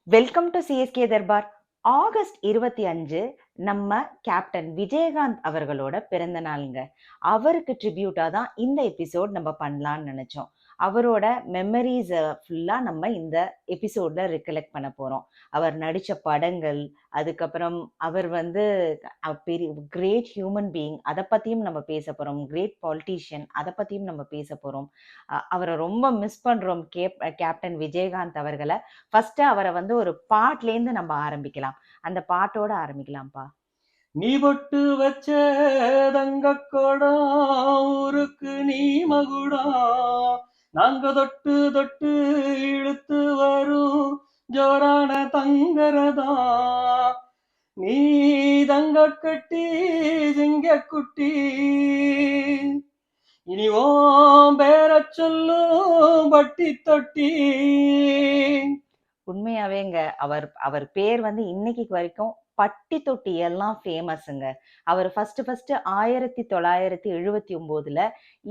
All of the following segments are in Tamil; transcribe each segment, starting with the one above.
Welcome to CSK Darbar. August 25 நம்ம கேப்டன் விஜயகாந்த் அவர்களோட பிறந்த நாளுங்க. அவருக்கு ட்ரிபியூட்டா தான் இந்த எபிசோட் நம்ம பண்ணலாம்னு நினைச்சோம். அவரோட மெமரிஸ் ஃபுல்லா நம்ம இந்த எபிசோட்ல ரிகலெக்ட் பண்ண போறோம். அவர் நடிச்ச படங்கள், அதுக்கப்புறம் அவர் வந்து பெரிய கிரேட் ஹியூமன் பீயிங், அதை பத்தியும் நம்ம பேச போறோம். கிரேட் பாலிட்டிஷியன், அதை பத்தியும் நம்ம பேச போறோம். அவரை ரொம்ப மிஸ் பண்றோம் கேப்டன் விஜயகாந்த் அவர்களை. ஃபர்ஸ்ட் அவரை வந்து ஒரு பாட்டுலேருந்து நம்ம ஆரம்பிக்கலாம். அந்த பாட்டோட ஆரம்பிக்கலாம்ப்பா. நீ பொட்டு வச்ச தங்க கொடம் ஊருக்கு நீ மகுடம், நாங்க தொட்டு தொட்டு இழுத்து வரும் ஜோரான தங்கரதா, நீ தங்க கட்டி சிங்க குட்டி, இனி ஓம் பேர சொல்லும் பட்டி தொட்டி. உண்மையாவேங்க அவர் அவர் பேர் வந்து இன்னைக்கு வரைக்கும் பட்டி தொட்டி எல்லாம் ஃபேமஸுங்க. அவர் ஃபர்ஸ்ட் 1979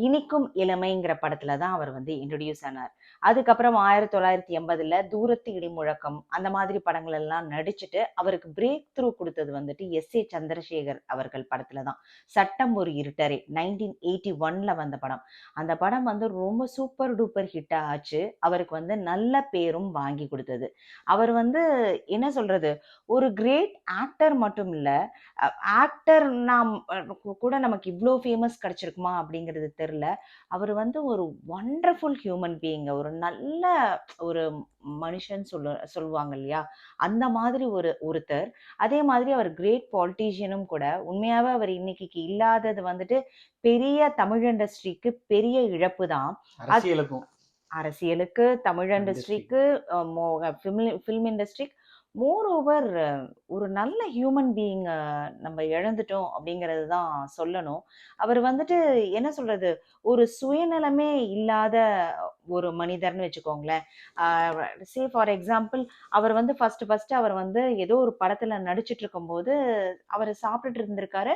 இனிக்கும் இளமைங்கிற படத்துல தான் அவர் வந்து இன்ட்ரடியூஸ் ஆனார். அதுக்கப்புறம் 1980 தூரத்து இடி முழக்கம் அந்த மாதிரி படங்கள் எல்லாம் நடிச்சுட்டு அவருக்கு பிரேக் த்ரூ கொடுத்தது வந்துட்டு எஸ்.ஏ. சந்திரசேகர் அவர்கள் படத்துல தான். சட்டம் ஒரு இருட்டரை 1981 வந்த படம். அந்த படம் வந்து ரொம்ப சூப்பர் டூப்பர் ஹிட் ஆச்சு. அவருக்கு வந்து நல்ல பேரும் வாங்கி கொடுத்தது. அவர் வந்து என்ன சொல்றது, ஒரு கிரேட் ஆக்டர் மட்டும் இல்ல, ஆக்டர் நாம் கூட நமக்கு இவ்வளோ ஃபேமஸ் கிடைச்சிருக்குமா அப்படிங்கிறது தெரியல. அவர் வந்து ஒரு வண்டர்ஃபுல் ஹியூமன் பீயிங், ஒரு நல்ல ஒரு மனுஷன் சொல்லுவாங்க இல்லையா, அந்த மாதிரி ஒருத்தர். அதே மாதிரி அவர் கிரேட் பாலிட்டிஷியனும் கூட. உண்மையாவே அவர் இன்னைக்கு இல்லாதது வந்துட்டு பெரிய தமிழ் இண்டஸ்ட்ரிக்கு பெரிய இழப்பு தான். அரசியலுக்கு, தமிழ் இண்டஸ்ட்ரிக்கு, ஃபில்ம் இண்டஸ்ட்ரிக்கு, மோர் ஓவர் ஒரு நல்ல ஹியூமன் பீயிங் நம்ம இழந்துட்டோம் அப்படிங்கிறது தான் சொல்லணும். அவர் வந்துட்டு என்ன சொல்றது, ஒரு சுயநலமே இல்லாத ஒரு மனிதர்னு வச்சுக்கோங்களேன். சே ஃபார் எக்ஸாம்பிள், அவர் வந்து ஃபர்ஸ்ட் அவர் வந்து ஏதோ ஒரு படத்துல நடிச்சிட்டு இருக்கும்போது அவர் சாப்பிட்டுட்டு இருந்திருக்காரு.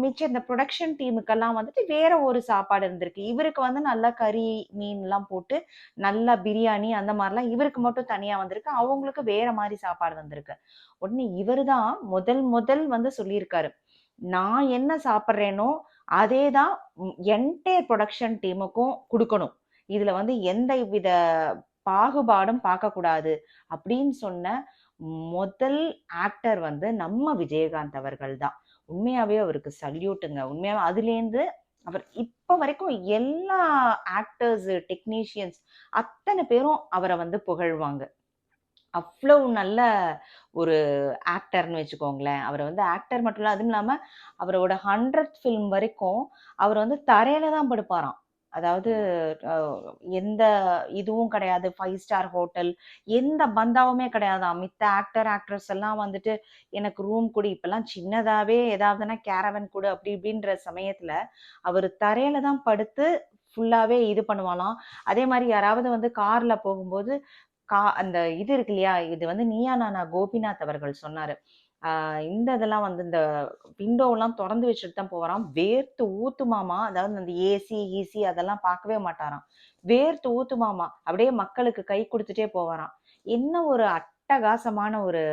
மிச்சம் இந்த ப்ரொடக்ஷன் டீமுக்கெல்லாம் வந்துட்டு வேற ஒரு சாப்பாடு இருந்திருக்கு. இவருக்கு வந்து நல்லா கறி மீன்லாம் போட்டு நல்லா பிரியாணி அந்த மாதிரிலாம் இவருக்கு மட்டும் தனியா வந்திருக்கு. அவங்களுக்கு வேற மாதிரி சாப்பாடு வந்திருக்கு. உடனே இவர் தான் முதல் வந்து சொல்லியிருக்காரு, நான் என்ன சாப்பிட்றேனோ அதே தான் என்டையர் ப்ரொடக்ஷன் டீமுக்கும் கொடுக்கணும். இதுல வந்து எந்த வித பாகுபாடும் பார்க்கக்கூடாது அப்படின்னு சொன்ன முதல் ஆக்டர் வந்து நம்ம விஜயகாந்த் அவர்கள் தான். உண்மையாவே அவருக்கு சல்யூட்டுங்க. உண்மையாவே அதுலேருந்து அவர் இப்ப வரைக்கும் எல்லா ஆக்டர்ஸ், டெக்னீஷியன்ஸ் அத்தனை பேரும் அவரை வந்து புகழ்வாங்க. அவ்வளவு நல்ல ஒரு ஆக்டர்னு வச்சுக்கோங்களேன். அவர் வந்து ஆக்டர் மட்டும் இல்ல, அதுவும் இல்லாம அவரோட 100th ஃபிலிம் வரைக்கும் அவர் வந்து தரையில தான் படுப்பாராம். அதாவது எந்த இதுவும் கிடையாது. 5 ஸ்டார் ஹோட்டல், எந்த பந்தாவுமே கிடையாதாம். மித்த ஆக்ட்ரஸ் எல்லாம் வந்துட்டு எனக்கு ரூம் கொடு, இப்பெல்லாம் சின்னதாவே ஏதாவதுன்னா கேரவன் கொடு அப்படி இப்படின்ற சமயத்துல அவர் தரையில தான் படுத்து ஃபுல்லாவே இது பண்ணுவாளாம். அதே மாதிரி யாராவது வந்து கார்ல போகும்போது அந்த இது இருக்கு இல்லையா, இது வந்து நீயா நானா கோபிநாத் அவர்கள் சொன்னாரு. இந்த இதெல்லாம் வந்து இந்த விண்டோலாம் தொறந்து வச்சுட்டு தான் போவாராம். வேர்த்து ஊத்துமாமா. அதாவது அந்த ஏசி அதெல்லாம் பார்க்கவே மாட்டாராம். வேர்த்து ஊத்துமாமா. அப்படியே மக்களுக்கு கை கொடுத்துட்டே போவாராம். என்ன ஒரு அட்டகாசமான ஒரு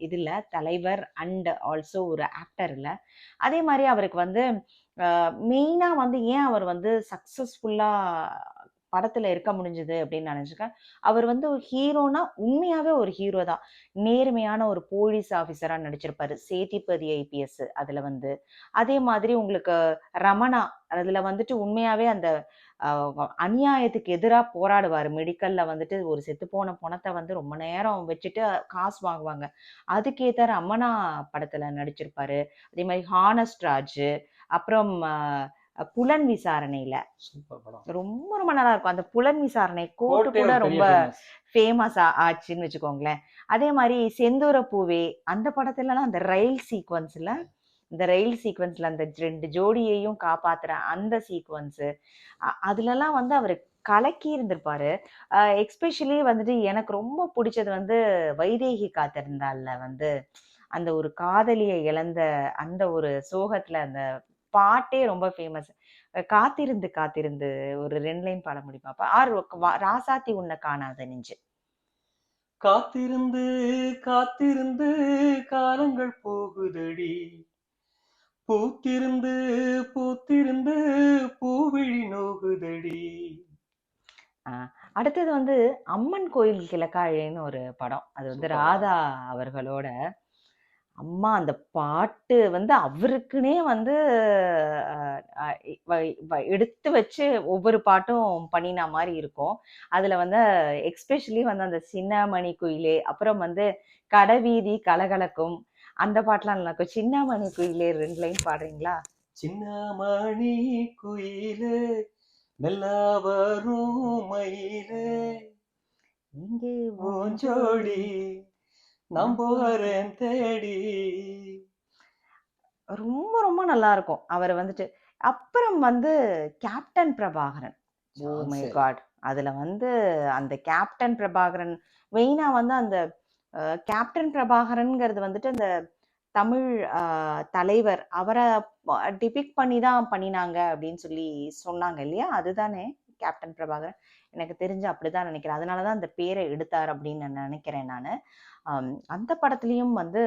இதுல தலைவர் அண்ட் ஆல்சோ ஒரு ஆக்டர் இல்ல. அதே மாதிரி அவருக்கு வந்து மெயினா வந்து ஏன் அவர் வந்து சக்சஸ்ஃபுல்லா படத்துல இருக்க முடிஞ்சது அப்படின்னு நினைச்சுக்கேன். அவர் வந்து ஒரு ஹீரோனா உண்மையாவே ஒரு ஹீரோ தான். நேர்மையான ஒரு போலீஸ் ஆபீசரா நடிச்சிருப்பாரு. சேதிபதி ஐபிஎஸ் அதுல வந்து. அதே மாதிரி உங்களுக்கு ரமணா அதுல வந்துட்டு உண்மையாவே அந்த அநியாயத்துக்கு எதிரா போராடுவாரு. மெடிக்கல்ல வந்துட்டு ஒரு செத்து போன பணத்தை வந்து ரொம்ப நேரம் வச்சுட்டு காசு வாங்குவாங்க. அதுக்கேத்த ரமணா படத்துல நடிச்சிருப்பாரு. அதே மாதிரி ஹானஸ்ட் ராஜ், அப்புறம் புலன் விசாரணையில ரொம்ப ரொம்ப நல்லா இருக்கும். அந்த புலன் விசாரணை கோர்ட்டு கூட ரொம்ப ஃபேமஸ் ஆச்சுன்னு வச்சுக்கோங்களேன். அதே மாதிரி செந்தூர பூவே அந்த படத்துலலாம் அந்த ரயில் சீக்வன்ஸ்ல அந்த 2 ஜோடியையும் காப்பாத்துற அந்த சீக்வன்ஸ், அதுலலாம் வந்து அவர் கலக்கி இருந்திருப்பாரு. எக்ஸ்பெஷலி வந்துட்டு எனக்கு ரொம்ப பிடிச்சது வந்து வைதேகி காத்திருந்தாள்ல வந்து அந்த ஒரு காதலியை இழந்த அந்த ஒரு சோகத்துல அந்த பாட்டே ரொம்ப ஃபேமஸ். காத்திருந்து காத்திருந்து ஒரு 2 லைன் பாட முடியுமாப்பா? ஆர் ராசாத்தி உன்ன காணாத நெஞ்சு. காத்திருந்து காத்திருந்து காலங்கள் போகுதடி, பூத்திருந்து பூத்திருந்து பூவிழி நோகுதடி. ஆ. அடுத்தது வந்து அம்மன் கோயில் கிழக்காழேன்னு ஒரு படம். அது வந்து சூப்பர் படம். ராதா அவர்களோட. அம்மா அந்த பாட்டு வந்து அவருக்குன்னே வந்து அ அ வ வ எடுத்து வச்சு ஒவ்வொரு பாட்டும் பண்ணினா மாரி இருக்கும். அதுல வந்து எஸ்பெஷலி வந்து அந்த "சின்னமணி குயிலே", அப்புறம் வந்து "கடவீதி கலகலக்கும்", அந்த பாட்டுலாம் நல்லாருக்கும். "சின்னமணி குயிலே" 2 லைன் பாடுறீங்களா? சின்னமணி குயிலே மெல்ல வரும் மயிலே, இங்கே பூஞ்சோடி ஓஞ்சோடி நான் நான் போறேன் போறேன். தேடி. ரொம்ப ரொம்ப நல்லா இருக்கும். அவரு வந்துட்டு. அப்புறம் வந்து கேப்டன் பிரபாகரன். ஓ மை சான்ஸே இல்ல. காட்! அதுல வந்து அந்த கேப்டன் பிரபாகரன் மெயினா வந்து அந்த கேப்டன் பிரபாகரன்ங்கிறது வந்துட்டு அந்த தமிழ் தலைவர். அவர டிபிக்ட் பண்ணி தான் பண்ணினாங்க அப்படின்னு சொல்லி சொன்னாங்க இல்லையா? அதுதானே கேப்டன் பிரபாகரன்? எனக்கு தெரிஞ்சு அப்படிதான் நினைக்கிறேன். அதனால தான் அந்த பேர எடுத்தார் அப்படின்னு நான் நினைக்கிறேன் நானு. அந்த படத்துலயும் வந்து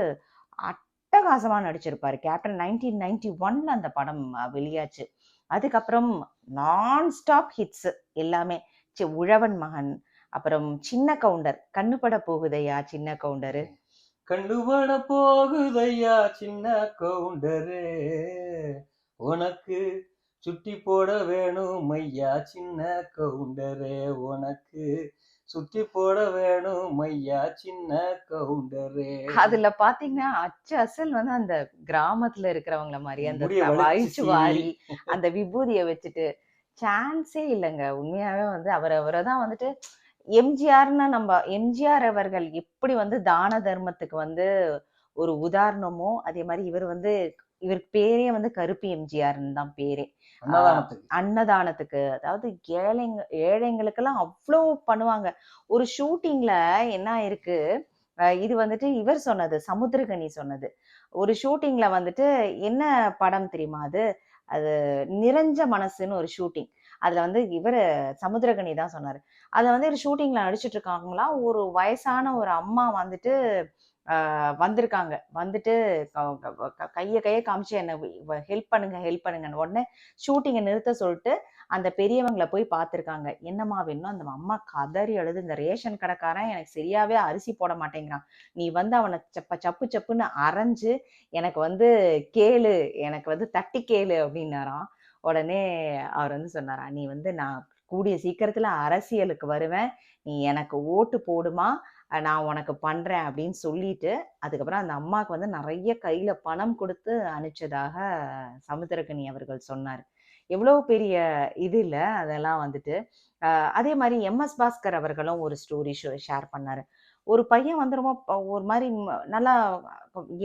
அட்டகாசமா நடிச்சிருப்பாரு. கேப்டன் 1991ல அந்த படம் வெளியாச்சு. அதுக்கப்புறம் நான் ஸ்டாப் ஹிட்ஸ் எல்லாமே. உழவன் மகன், அப்புறம் சின்ன கவுண்டர், கண்ணு பட போகுதையா சின்ன கவுண்டரு. கண்ணுபட போகுதையா சின்ன கவுண்டரே, உனக்கு சுட்டி போட வேணும் ஐயா சின்ன கவுண்டரே, உனக்கு சுத்தி போட வேணும் ஐயா சின்ன கவுண்டரே. அதுல பாத்தீங்கன்னா, அச்சு அசல் வந்து அந்த கிராமத்துல இருக்கிறவங்கள மாரி, அந்த முடிய வளைச்சு வயிச்சு சீவி. வாரி, அந்த விபூதிய வச்சுட்டு, சான்ஸே இல்லங்க. உண்மையாவே வந்து அவர தான் வந்துட்டு எம்ஜிஆர்ன்னு எம்ஜிஆர் அவர்கள் எப்படி வந்து தான தர்மத்துக்கு வந்து ஒரு உதாரணமோ, அதே மாரி இவர் வந்து இவருக்கு பேரே வந்து கருப்பு எம்ஜிஆர்ன்னு தான் பேரே. ஆ அன்னதானத்துக்கு. அன்னதானத்துக்கு, அதாவது ஏழைங்களுக்கெல்லாம் அவ்ளோ பண்ணுவாங்க. ஒரு ஷூட்டிங்ல என்ன ஆயிருக்கு, இது வந்துட்டு இவர் சொன்னது, சமுத்திரக்கனி சொன்னது. ஒரு ஷூட்டிங்ல வந்துட்டு என்ன படம் தெரியுமா அது? அது "நிறைஞ்ச மனசுன்னு" ஒரு ஷூட்டிங். அதுல வந்து இவரு சமுத்திரக்கனி தான் சொன்னாரு. அத வந்து ஒரு ஷூட்டிங்ல நடிச்சுட்டு இருக்காங்களாம். ஒரு வயசான ஒரு அம்மா வந்துட்டு வந்திருக்காங்க. வந்துட்டு கைய காமிச்சு என்ன ஹெல்ப் பண்ணுங்க, ஹெல்ப் பண்ணுங்கன்னு. உடனே ஷூட்டிங்க நிறுத்த சொல்ட்டு, அந்த பெரியவங்கள போய் பார்த்துருக்காங்க. என்னம்மா வேணும்னா, அந்த அம்மா கதறி அழுது, "இந்த ரேஷன் கடைக்காரன் எனக்கு சரியாவே அரிசி போட மாட்டேங்கிறான். நீ வந்து அவன சப்பு சப்புன்னு அரைஞ்சு, எனக்கு வந்து கேளு, எனக்கு வந்து தட்டி கேளு" அப்படின்னாராம். உடனே அவர் வந்து சொன்னாராம், "நீ வந்து நான் கூடிய சீக்கிரத்துல அரசியலுக்கு வருவேன். நீ எனக்கு ஓட்டு போடுமா, நான் உனக்கு பண்றேன்" அப்படின்னு சொல்லிட்டு, அதுக்கப்புறம் அந்த அம்மாக்கு வந்து நெறைய கையில பணம் குடுத்து அனுப்பிச்சதாக சமுத்திரக்கனி அவர்கள் சொன்னாரு. எவ்வளோ பெரிய இது இல்ல, அதெல்லாம் வந்துட்டு. அதே மாரி எம்.எஸ். பாஸ்கர் அவர்களும் ஒரு ஸ்டோரி ஷேர் பண்ணாரு. ஒரு பையன் வந்து ரொம்ப ஒரு மாரி நல்லா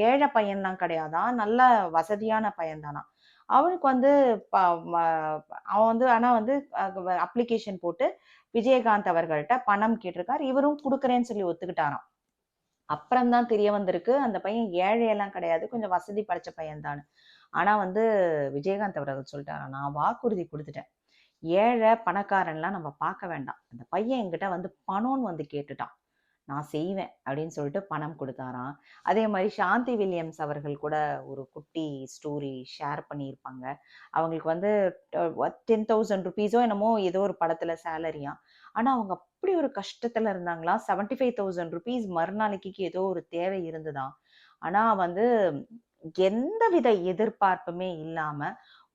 ஏழை பையன்லாம் கிடையாதாம். நல்ல வசதியான பையன் தானாம். அவனுக்கு வந்து ப ம அவன் வந்து ஆனா வந்து அப்ளிகேஷன் போட்டு விஜயகாந்த் அவர்கள்ட்ட பணம் கேட்டிருக்காரு. இவரும் குடுக்குறேன்னு சொல்லி ஒத்துக்கிட்டாராம். அப்புறம் தான் தெரிய வந்திருக்கு, அந்த பையன் ஏழையெல்லாம் கிடையாது. கொஞ்சம் வசதி படைச்ச பையன் தான்னு. ஆனா வந்து விஜயகாந்த் அவர்கள் சொல்லிட்டாராம், "நான் வாக்குறுதி குடுத்துட்டேன். ஏழை, பணக்காரன்லாம் நம்ம பார்க்க வேண்டாம். அந்த பையன் என்கிட்ட வந்து பணம்னு வந்து கேட்டுட்டான். நான் செய்வேன்" அப்படின்னு சொல்லிட்டு பணம் குடுத்தாராம். அதே மாரி சாந்தி வில்லியம்ஸ் அவர்கள் கூட ஒரு குட்டி ஸ்டோரி ஷேர் பண்ணியிருப்பாங்க. அவங்களுக்கு வந்து ₹10,000 என்னமோ ஏதோ ஒரு படத்துல சேலரியாம். ஆனா அவங்க அப்படி ஒரு கஷ்டத்துல இருந்தாங்களாம். ₹75,000 மறுநாளைக்கு ஏதோ ஒரு தேவை இருந்ததாம். ஆனா வந்து எந்தவித எதிர்பார்ப்புமே இல்லாம,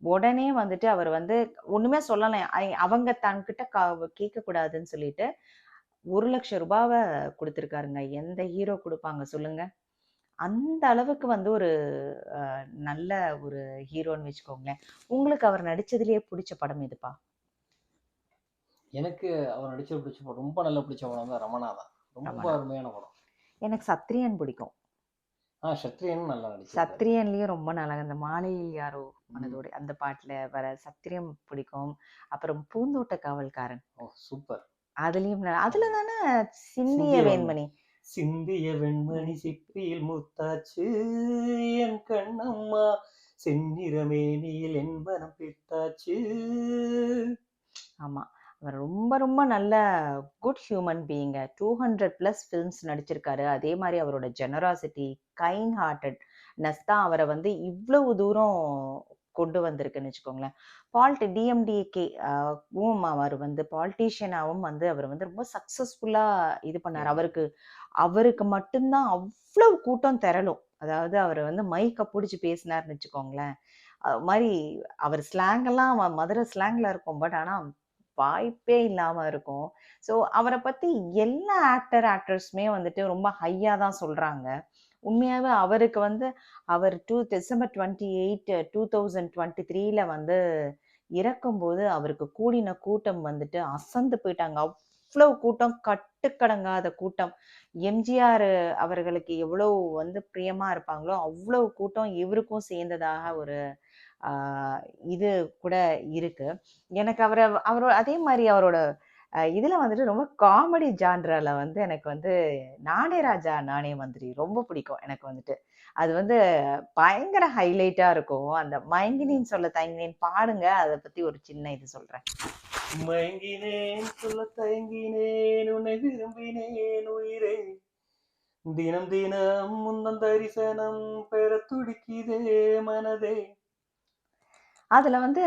உடனே வந்துட்டு அவர் வந்து ஒண்ணுமே சொல்லல. அவங்க தன்கிட்ட கேட்கக்கூடாதுன்னு சொல்லிட்டு ₹1,00,000 குடுத்திருக்காருங்க. எந்த ஹீரோ குடுப்பாங்க சொல்லுங்க? அந்த அளவுக்கு வந்து ஒரு அ நல்ல ஒரு ஹீரோன்னு வச்சுக்கோங்களேன். உங்களுக்கு அவர் நடிச்சதிலேயே புடிச்ச படம் எதுப்பா? எனக்கு அவர் நடிச்ச பிடிச்ச படம், ரொம்ப நல்லா பிடிச்ச படம் தான் ரமணா தான். ரொம்ப ரமணா. அருமையான படம். எனக்கு சத்ரியன் பிடிக்கும். சத்ரியனும் நல்லா நடிச்சிருப்பாரு. சத்ரியன்லயும் ரொம்ப நல்லா அந்த "மாலையில் யாரோ ம். மனதோடு" அந்த பாட்டுல வர சத்ரியம் பிடிக்கும். அப்புறம் "பூந்தோட்ட காவல்காரன்" ஓ! சூப்பர். அதுலயும் அதுல ஆமா. தானே சிந்திய சிந்திய வெண்மணி. வேண்மணி. சிந்திய வெண்மணி ம். சிப்பியில் முத்தாச்சு என் கண்ணம்மா, செந்நிறமேனியில் என் மனம் பெற்றாச்சு. ஆமா. அவர் ரொம்ப ரொம்ப நல்ல குட் ஹியூமன் பீயிங்க. 200+ ஃபில்ம்ஸ் நடிச்சிருக்காரு. அதே மாரி அவரோட ஜெனராசிட்டி, கைண்ட் ஹார்ட்டட்னஸ் தான் அவர வந்து இவ்வளவு தூரம் கொண்டு வந்திருக்குன்னு வச்சுக்கோங்களேன். டிஎம்டிகே வும் அவர் வந்து பாலிட்டிஷியனாவும் வந்து அவர் வந்து ரொம்ப சக்சஸ்ஃபுல்லா இது பண்ணாரு. அவருக்கு அவருக்கு மட்டும் தான் அவ்வளவு கூட்டம் திரளும். அதாவது அவரு வந்து மைக்க புடிச்சு பேசினாருன்னு வச்சுக்கோங்களேன். மாரி அவர் ஸ்லாங் எல்லாம் மதுரை ஸ்லாங்ல இருக்கும். பட் ஆனா வாய்ப்பே இல்லாம இருக்கும். ஸோ அவர பத்தி எல்லா ஆக்டர்ஸுமே வந்துட்டு ரொம்ப ஹையா தான் சொல்றாங்க. உண்மையாவே அவருக்கு வந்து அவர் டிசம்பர் 28, 2023ல வந்து இறக்கும்போது அவருக்கு கூடின கூட்டம் வந்துட்டு அசந்து போயிட்டாங்க. அவ்வளவு கூட்டம், கட்டுக்கடங்காத கூட்டம். எம்ஜிஆர் அவர்களுக்கு எவ்வளவு வந்து பிரியமா இருப்பாங்களோ, அவ்வளவு கூட்டம் இவருக்கும் சேர்ந்ததாக ஒரு ஆ இது கூட இருக்கு. எனக்கு அதே மாரி அவரோட இதுல வந்துட்டு ரொம்ப காமெடி ஜான்ரால வந்து எனக்கு வந்து நானே ராஜா நானே மந்திரி ரொம்ப பிடிக்கும் எனக்கு வந்துட்டு. அது வந்து பயங்கர ஹைலைட்டா இருக்கும். அந்த மயங்கினேன் சொல்ல தயங்கினேன் பாடுங்க. அத பத்தி ஒரு சின்ன இது சொல்றேன். மயங்கினேன் சொல்ல தயங்கினேன் உன்னை விரும்பினேன் உயிரே, தினம் தினம் முந்தன் தரிசனம் பெற துடிக்குதே மனதே. அதுல வந்து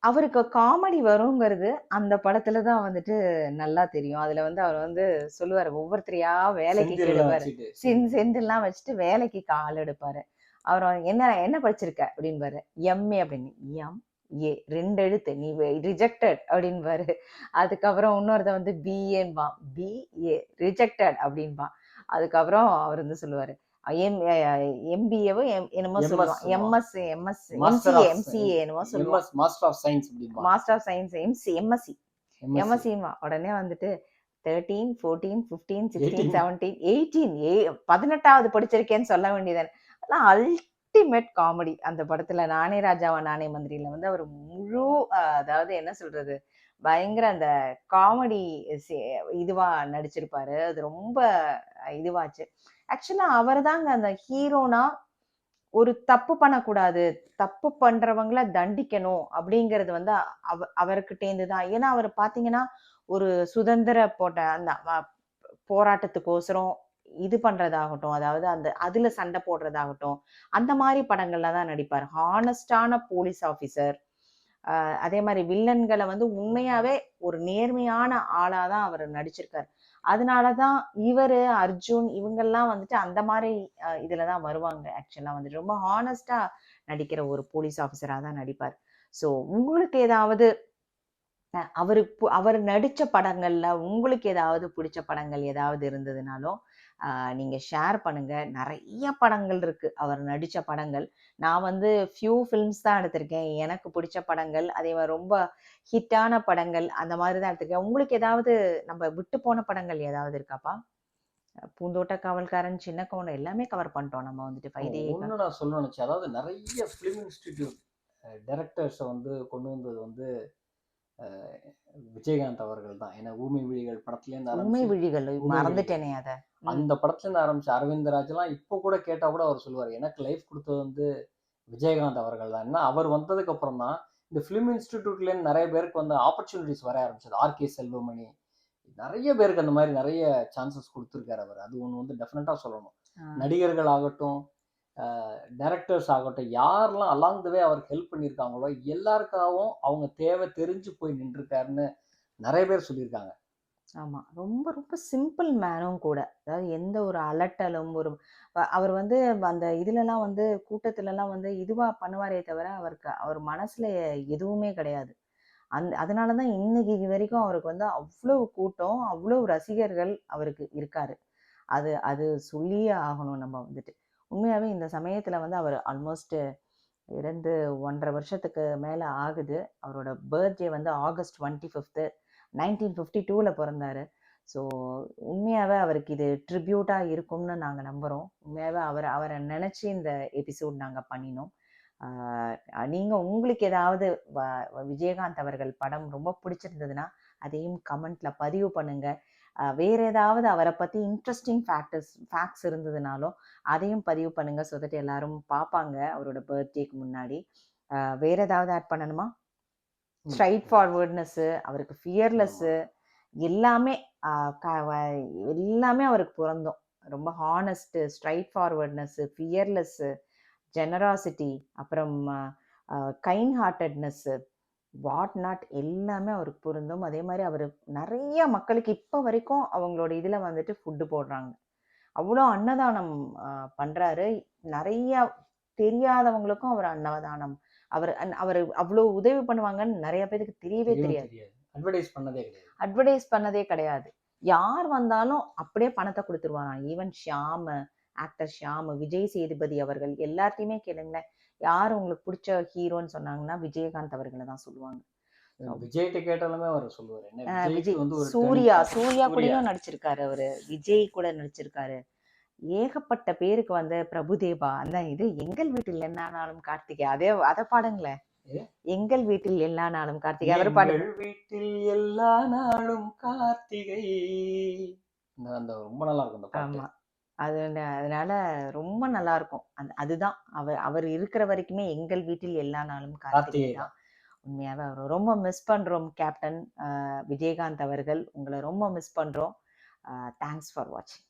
அவருக்கு காமெடி வருங்கிறது அந்த படத்துல தான் வந்துட்டு நல்லா தெரியும். அதுல வந்து அவர் வந்து சொல்லுவாரு, ஒவ்வொருத்தரையா வேலைக்கு செந்தில்லாம் கெடுவாரு. வச்சுட்டு செந்தெல்லாம் வச்சுட்டு வேலைக்கு ஆள் எடுப்பாரு. அவர் என்ன என்ன படிச்சிருக்க அப்படின்பாரு. எம்ஏ அப்படின்னு. எம்-ஏ 2 எழுத்து. நீ ரிஜெக்டட் அப்படின்பாரு. அதுக்கப்புறம் இன்னொருத்தன் வந்து பிஏன்பான். BA rejected அப்படின்பான். அதுக்கப்புறம் அவர் வந்து சொல்லுவாரு, எம் எம்பிஏவோ என்னமோ சொல்லுவான். மாஸ்டர் ஆஃப் எம்சிஏ என்னமோ சொல்லுவான். மாஸ்டர் ஆஃப் சயின்ஸ் அப்படிம்பா. மாஸ்டர் ஆஃப் சயின்ஸ் எம்எஸ்சின்வா. உடனே வந்துட்டு 13, 14, 15, 16, 17, 18 18வது படிச்சிருக்கேன்னு சொல்ல வேண்டியதானே. அதெல்லாம் அல்டிமேட் காமெடி அந்த படத்துல. நானே ராஜாவா நானே மந்திரியில வந்து அவர் முழு அதாவது என்ன சொல்றது, பயங்கர அந்த காமெடி இதுவா நடிச்சிருப்பாரு. அது ரொம்ப இதுவாச்சு. ஆக்சுவலா அவர் தாங்க அந்த ஹீரோனா ஒரு தப்பு பண்ணக்கூடாது. தப்பு பண்றவங்கள தண்டிக்கணும் அப்படிங்கிறது வந்து அவர்கிட்டேருந்து தான். ஏன்னா, அவரு பார்த்தீங்கன்னா, ஒரு சுதந்திர போட்ட அந்த போராட்டத்துக்கோசரம் இது பண்றதாகட்டும், அதாவது அதுல சண்டை போடுறதாகட்டும், அந்த மாரி படங்கள்ல தான் நடிப்பாரு. ஹானஸ்டான போலீஸ் ஆஃபீசர். அதே மாரி வில்லன்கள வந்து உண்மையாவே ஒரு நேர்மையான ஆளா தான் அவரு நடிச்சிருக்காரு. அதனால தான் இவரு, அர்ஜுன் இவங்கெல்லாம் வந்துட்டு அந்த மாரி இதுல தான் வருவாங்க. ஆக்சுவலா வந்துட்டு ரொம்ப ஹானஸ்ட்டா நடிக்கிற ஒரு போலீஸ் ஆஃபீசரா தான் நடிப்பாரு. ஸோ உங்களுக்கு ஏதாவது அவர் நடிச்ச படங்கள்ல உங்களுக்கு ஏதாவது பிடிச்ச படங்கள் ஏதாவது இருந்ததுனாலும், நீங்க ஷேர் பண்ணுங்க. நெறைய படங்கள் இருக்கு. அவர் நடிச்ச படங்கள். நான் வந்து ஃபியூ ஃபில்ம்ஸ் தான் எடுத்திருக்கேன். எனக்கு பிடிச்ச படங்கள், அதே மாரி ரொம்ப ஹிட்டான படங்கள் அந்த மாரி தான் எடுத்திருக்கேன். உங்களுக்கு ஏதாவது நம்ம விட்டு போன படங்கள் ஏதாவது இருக்காப்பா? பூந்தோட்ட காவல்காரன், சின்ன கவுண்டர் எல்லாமே கவர் பண்ணிட்டோம் நம்ம வந்துட்டு 5 ஒண்ணு நான் சொல்லணும்னு நினைச்சேன். அதாவது நிறைய ஃபிலிம் இன்ஸ்டிடியூட் டைரக்டர்ஸை வந்து கொண்டு வந்தது வந்து விஜயகாந்த் அவர்கள் தான். ஏன்னா ஊமை விழிகள் படத்துலேருந்து ஊமை ஆரம்பிச்சு விழிகள் ஊமை மறந்துட்டேனே விழிகள் அத. அந்த படத்துலேருந்து ஆரம்பிச்சு அரவிந்தராஜ்லாம் இப்போ கூட கேட்டால் கூட அவர் சொல்லுவார், எனக்கு லைஃப் கொடுத்தது வந்து விஜயகாந்த் அவர்கள் தான். ஏன்னா அவர் வந்ததுக்கு அப்புறம் தான் இந்த ஃபிலிம் இன்ஸ்டிடியூட்லேருந்து நிறைய பேருக்கு வந்து ஆப்பர்ச்சுனிட்டிஸ் வர ஆரம்பிச்சது. ஆர்கே செல்வமணி நிறைய பேருக்கு அந்த மாதிரி நிறைய சான்சஸ் கொடுத்துருக்காரு அவர். அது ஒன்று வந்து டெஃபினட்டாக சொல்லணும். நடிகர்கள் ஆகட்டும், டைரக்டர்ஸ் ஆகட்டும், யாரெல்லாம் அலாங் த வே அவருக்கு ஹெல்ப் பண்ணியிருக்காங்களோ எல்லாருக்காகவும் அவங்க தேவை தெரிஞ்சு போய் நின்றுருக்காருன்னு நிறைய பேர் சொல்லியிருக்காங்க. ஆமா. ரொம்ப ரொம்ப சிம்பிள் மேனும் கூட. அதாவது எந்த ஒரு அலட்டலும், அவர் வந்து அந்த இதுலலாம் வந்து கூட்டத்துலலாம் வந்து இதுவா பண்ணுவாரே தவிர, அவர் மனசுல எதுவுமே கிடையாது. அதனால தான் இன்னைக்கு வரைக்கும் அவருக்கு வந்து அவ்வளவு கூட்டம், அவ்வளவு ரசிகர்கள் அவருக்கு இருக்காரு. அது அது சொல்லியே ஆகணும் நம்ம வந்துட்டு. உண்மையாவே இந்த சமயத்துல வந்து அவர் ஆல்மோஸ்ட் இறந்து 1 1/2 வருஷத்துக்கு மேல ஆகுது. அவரோட பர்த்டே வந்து ஆகஸ்ட் 25 1952ல பிறந்தாரு. ஸோ உண்மையாவே அவருக்கு இது ட்ரிபியூட்டா இருக்கும்னு நாங்க நம்புறோம். உண்மையாவே அவரை நினைச்சு இந்த எபிசோட் நாங்க பண்ணினோம். நீங்க உங்களுக்கு ஏதாவது விஜயகாந்த் அவர்கள் படம் ரொம்ப பிடிச்சிருந்ததுன்னா, அதையும் கமெண்ட்ல பதிவு பண்ணுங்க. வேற ஏதாவது அவரை பத்தி இன்ட்ரெஸ்டிங் ஃபேக்ட்ஸ் இருந்ததுனாலும் அதையும் பதிவு பண்ணுங்க. ஸோ தட் எல்லாரும் பார்ப்பாங்க அவரோட பர்த்டேக்கு முன்னாடி. வேற ஏதாவது ஆட் பண்ணணுமா? ஸ்ட்ரைட் ஃபார்வர்ட்னஸ்ஸு, அவருக்கு ஃபியர்லெஸ்ஸு, எல்லாமே எல்லாமே அவருக்கு பொருந்தும். ரொம்ப ஹானஸ்ட்டு, ஸ்ட்ரைட் ஃபார்வர்ட்னஸ்ஸு, ஃபியர்லெஸ்ஸு, ஜெனராசிட்டி, அப்புறம் கைண்ட் ஹார்ட்டட்னஸ்ஸு, வாட் நாட் எல்லாமே அவருக்கு பொருந்தும். அதே மாதிரி அவர் நிறைய மக்களுக்கு இப்போ வரைக்கும் அவங்களோட இதில் வந்துட்டு ஃபுட்டு போடுறாங்க. அவ்வளோ அன்னதானம் பண்ணுறாரு. நிறைய தெரியாதவங்களுக்கும் அவர் அன்னதானம், அவர் அவர் அவ்வளோ உதவி பண்ணுவாங்கன்னு நிறைய பேருக்கு தெரியவே தெரியாது. அட்வர்டைஸ் பண்ணதே கிடையாது. யார் வந்தாலும் அப்படியே பணத்தை கொடுத்துருவாராம். ஈவன் ஆக்டர் ஷியாம், விஜய் சேதுபதி அவர்கள் எல்லாத்தையுமே கேளுங்களேன். யார் உங்களுக்கு பிடிச்ச ஹீரோன்னு சொன்னாங்கன்னா விஜயகாந்த் அவர்களை தான் சொல்லுவாங்க. விஜய்கிட்ட கேட்டாலுமே அவர் சொல்லுவாரு. விஜய், சூர்யா கூடயும் நடிச்சிருக்காரு அவரு, விஜய் கூட நடிச்சிருக்காரு. ஏகப்பட்ட பேருக்கு வந்து பிரபுதேவா, அந்த இது எங்கள் வீட்டில் எல்லா நாளும் கார்த்திகை, அதை பாடுங்களேன். எங்கள் வீட்டில் எல்லா நாளும் கார்த்திகை, அவர் பாடுங்க. வீட்டில் எல்லா நாளும் கார்த்திகை, ரொம்ப நல்லா இருக்கும். ஆமா, அதனால ரொம்ப நல்லா இருக்கும். அதுதான் அவர் இருக்கிற வரைக்குமே எங்கள் வீட்டில் எல்லா நாளும் கார்த்திகை தான். உண்மையாவே அவர் ரொம்ப மிஸ் பண்றோம் கேப்டன் விஜயகாந்த் அவர்கள். உங்களை ரொம்ப மிஸ் பண்றோம். தேங்க்ஸ் ஃபார் வாட்சிங்.